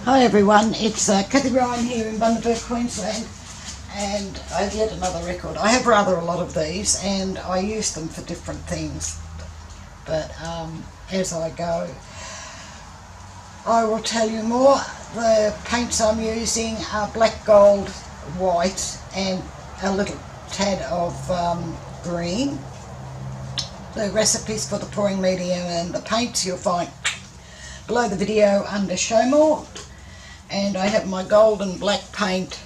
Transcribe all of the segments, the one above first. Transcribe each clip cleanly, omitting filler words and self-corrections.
Hi everyone, it's Kathie here in Bundaberg, Queensland, and I have yet another record. I have rather a lot of these and I use them for different things, but as I go I will tell you more. The paints I'm using are black, gold, white and a little tad of green. The recipes for the pouring medium and the paints you'll find below the video under show more. And I have my gold and black paint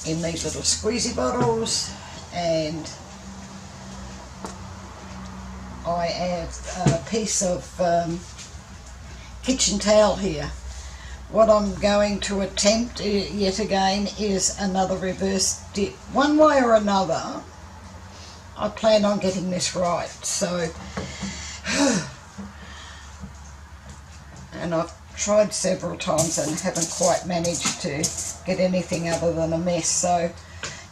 in these little squeezy bottles, and I have a piece of kitchen towel here. What I'm going to attempt yet again is another reverse dip. One way or another I plan on getting this right, so and I've tried several times and haven't quite managed to get anything other than a mess, so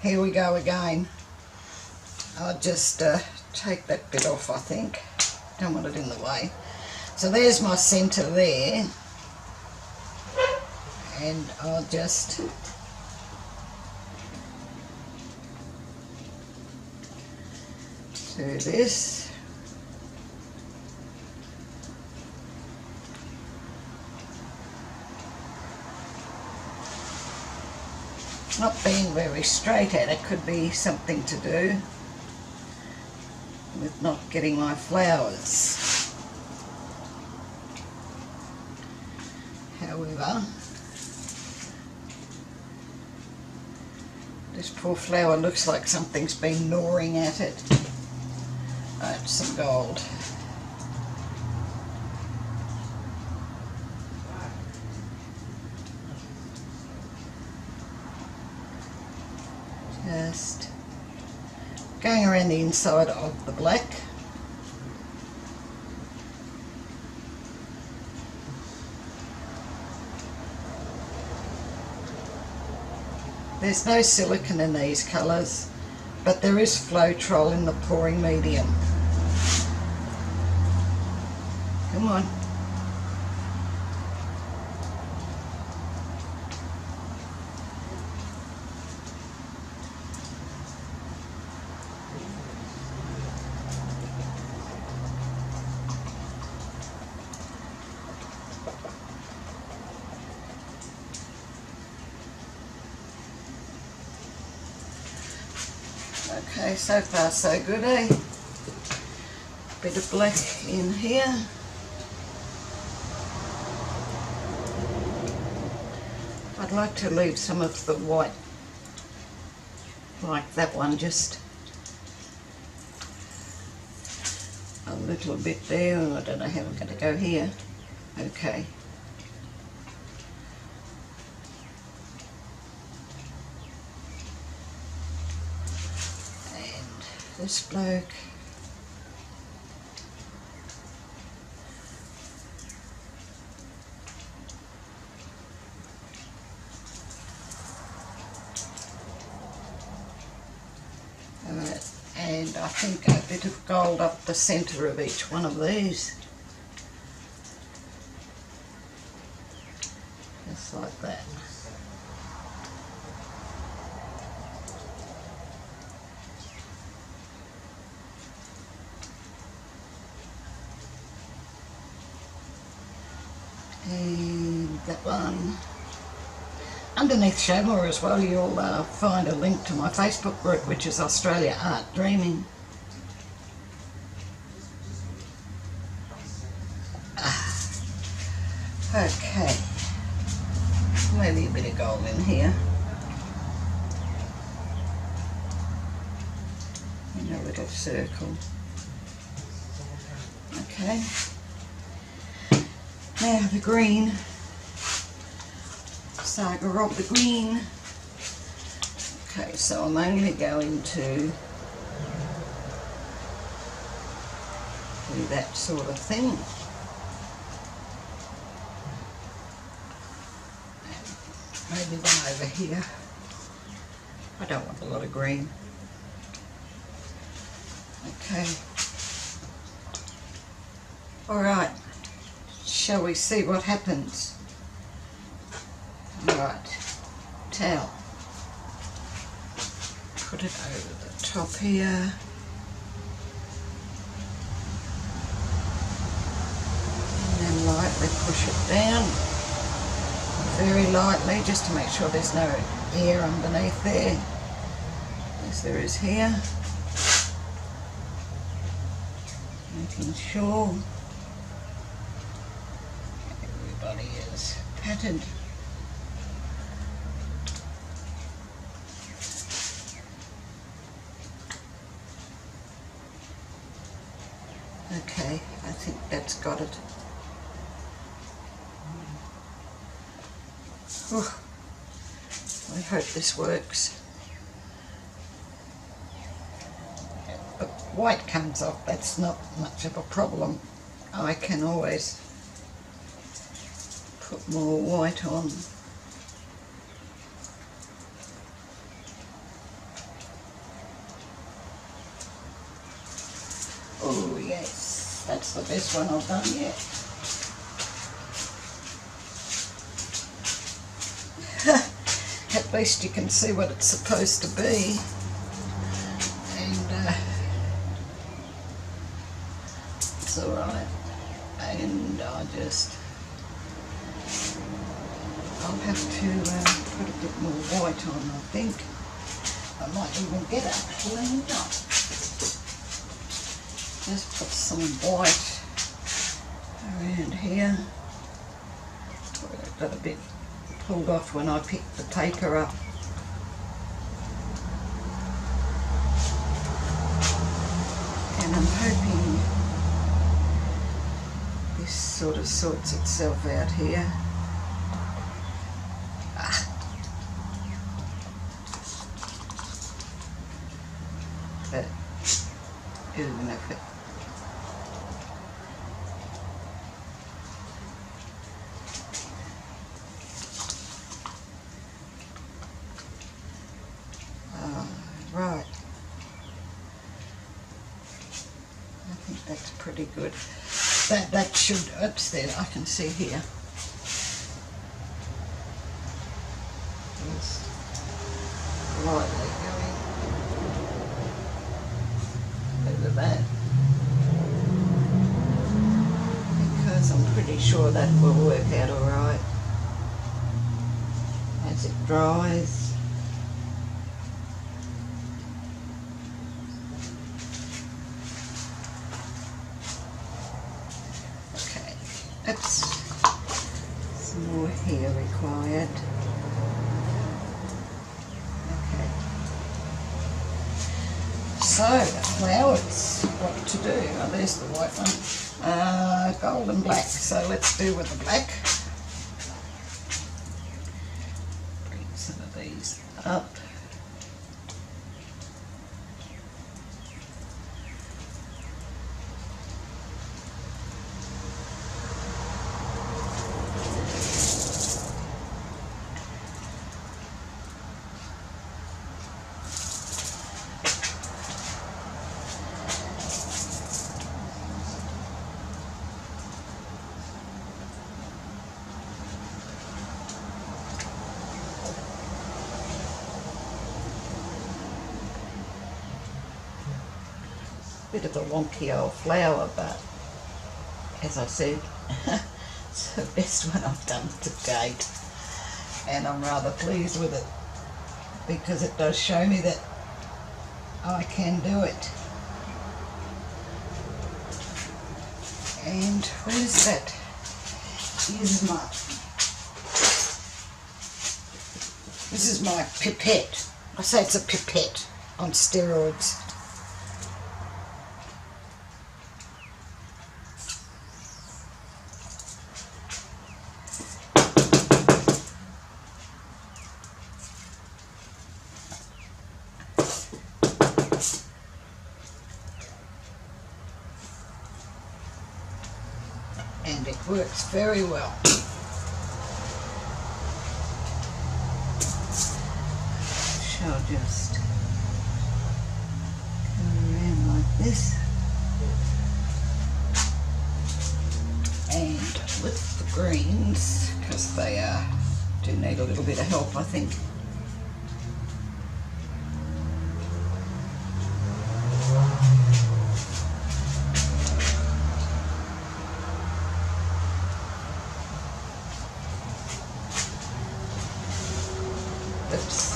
here we go again. I'll just take that bit off, I think. Don't want it in the way. So there's my centre there, and I'll just do this. Not being very straight at it could be something to do with not getting my flowers. However, this poor flower looks like something's been gnawing at it. That's some gold. Just going around the inside of the black. There's no silicone in these colours, but there is Floetrol in the pouring medium. Come on. Okay, so far so good, eh? Bit of black in here. I'd like to leave some of the white, like that one, just a little bit there. I don't know how I'm going to go here. Okay. This bloke, and I think a bit of gold up the centre of each one of these, just like that. And that one. Underneath Showmore as well, you'll find a link to my Facebook group, which is Australia Art Dreaming. Okay, maybe a bit of gold in here. In a little circle. Okay. Now the green, Saga of the green. Okay, so I'm only going to do that sort of thing. And maybe one over here. I don't want a lot of green. Okay. All right. Shall we see what happens? Right, towel. Put it over the top here. And then lightly push it down. Very lightly, just to make sure there's no air underneath there, as there is here. Making sure everybody is patted. Okay, I think that's got it. Whew. I hope this works. But white comes off, that's not much of a problem. I can always put more white on. Oh yes, that's the best one I've done yet. At least you can see what it's supposed to be. And it's alright. And I'll have to put a bit more white on, I think. I might even get it cleaned up. Just put some white around here. Got a bit pulled off when I picked the paper up. And I'm hoping this sort of sorts itself out here. But even if it right, I think that's pretty good. That should, oops, there, I can see here. Just lightly going over that, because I'm pretty sure that will work out alright as it dries. Oops, some more here required. Okay. So, now it's what to do. Oh, there's the white one. Gold and black. So let's do with the black. Bring some of these up. Bit of a wonky old flower, but as I said, it's the best one I've done to date, and I'm rather pleased with it because it does show me that I can do it. And where's that? Here's my, this is my pipette. I say it's a pipette on steroids. And it works very well. I'll just go around like this, and with the greens, because they are do need a little bit of help, I think. Oops.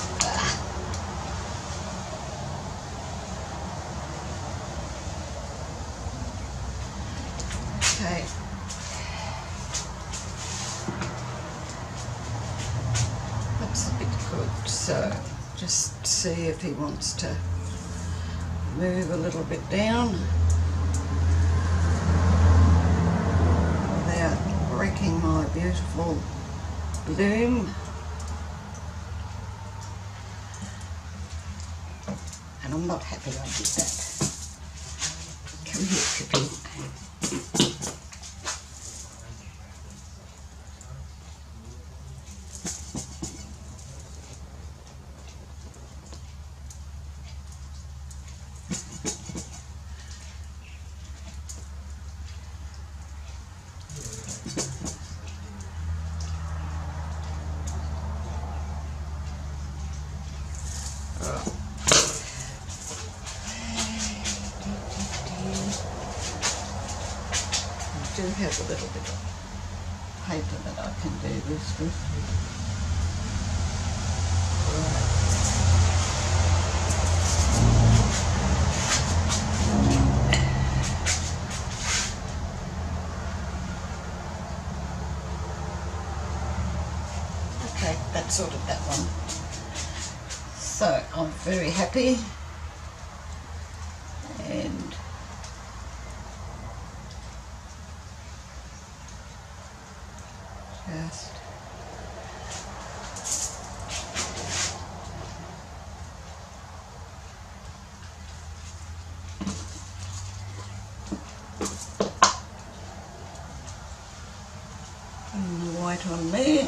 Okay. That's a bit good. So just see if he wants to move a little bit down without breaking my beautiful loom. And I'm not happy I did that. Come here, Kathleen. I do have a little bit of paper that I can do this with. Okay, that sorted that one. So I'm very happy, and just white on there,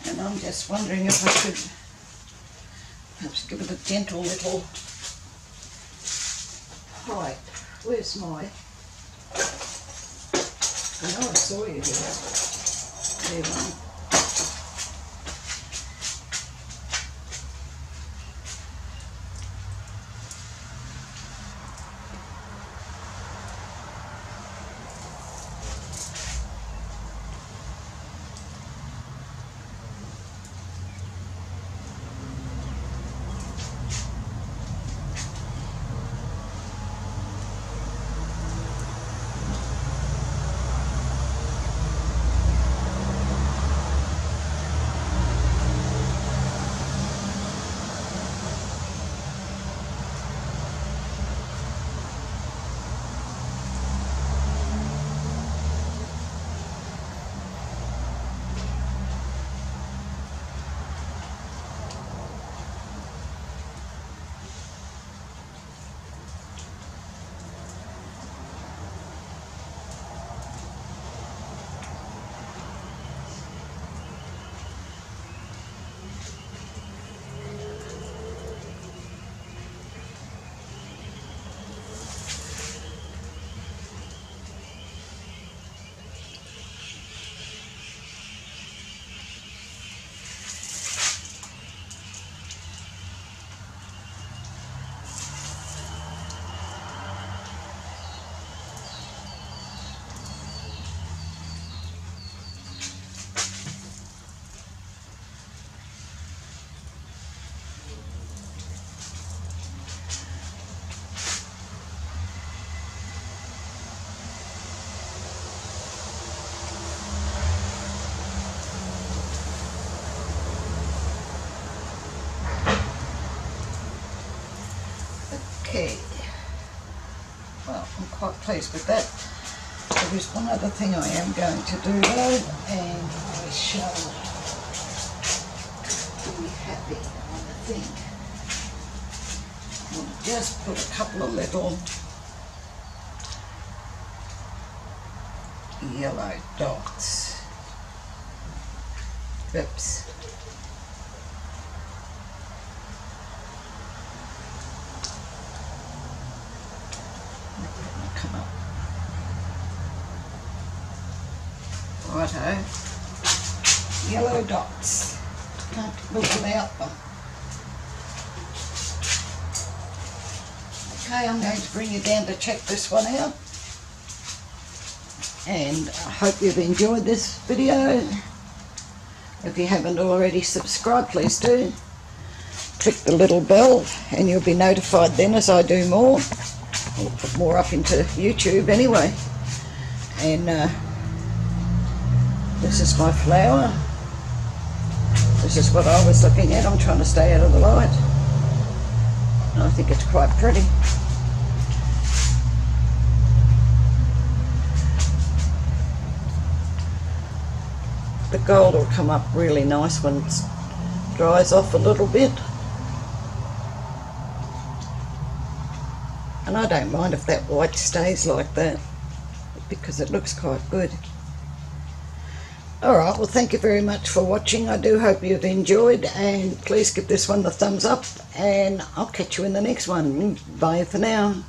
and I'm just wondering if I could perhaps give it a gentle little pipe. Where's my... I know I saw you here. There one. Okay, well, I'm quite pleased with that. There is one other thing I am going to do though, and I shall be happy, I think. I'll just put a couple of little yellow dots. Oops. Come up. yellow dots. Can't live without them. Okay, I'm going to bring you down to check this one out. And I hope you've enjoyed this video. If you haven't already subscribed, please do. Click the little bell and you'll be notified then as I do more. I'll put more up into YouTube anyway. And this is my flower. This is what I was looking at. I'm trying to stay out of the light. I think it's quite pretty. The gold will come up really nice when it dries off a little bit. And I don't mind if that white stays like that, because it looks quite good. Alright, well thank you very much for watching. I do hope you've enjoyed, and please give this one the thumbs up, and I'll catch you in the next one. Bye for now.